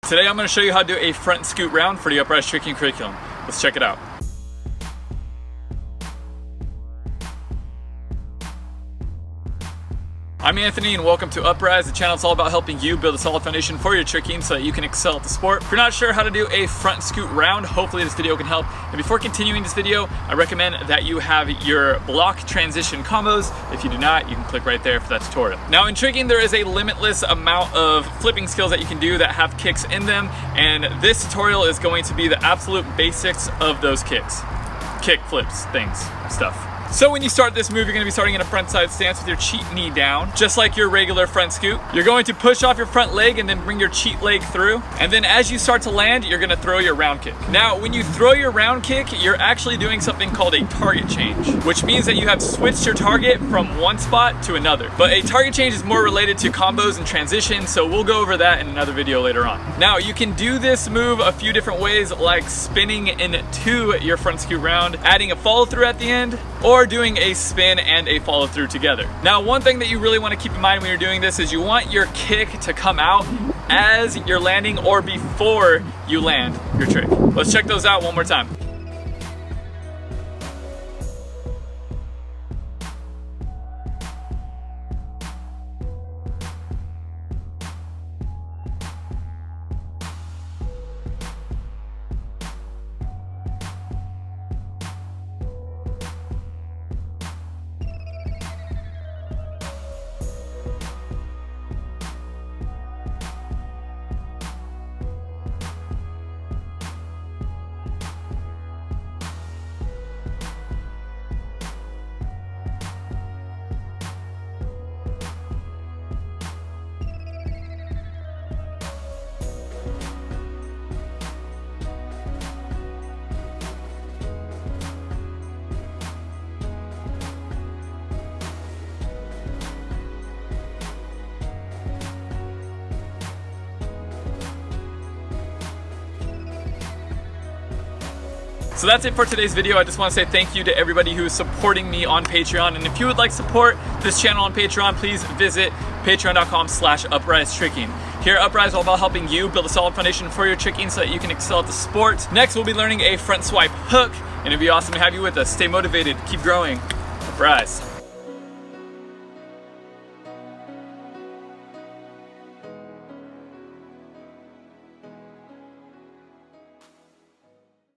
Today I'm going to show you how to do a front scoot round for the Upraiz Tricking curriculum. Let's check it out. I'm Anthony and welcome to Upraiz. The channel is all about helping you build a solid foundation for your tricking so that you can excel at the sport. If you're not sure how to do a front scoot round, hopefully this video can help. And before continuing this video, I recommend that you have your block transition combos. If you do not, you can click right there for that tutorial. Now in tricking, there is a limitless amount of flipping skills that you can do that have kicks in them. And this tutorial is going to be the absolute basics of those kicks. Kick, flips, things, stuff. So when you start this move, you're going to be starting in a front side stance with your cheat knee down, just like your regular front scoot. You're going to push off your front leg and then bring your cheat leg through. And then as you start to land, you're going to throw your round kick. Now, when you throw your round kick, you're actually doing something called a target change, which means that you have switched your target from one spot to another. But a target change is more related to combos and transitions, so we'll go over that in another video later on. Now, you can do this move a few different ways, like spinning into your front scoot round, adding a follow through at the end, or doing a spin and a follow through together. Now, one thing that you really want to keep in mind when you're doing this is you want your kick to come out as you're landing or before you land your trick. Let's check those out one more time. So that's it for today's video. I just want to say thank you to everybody who is supporting me on Patreon. And if you would like to support this channel on Patreon, please visit patreon.com/UpraizTricking. Here at Upraiz, all about helping you build a solid foundation for your tricking so that you can excel at the sport. Next, we'll be learning a front swipe hook, and it'd be awesome to have you with us. Stay motivated, keep growing. Upraiz.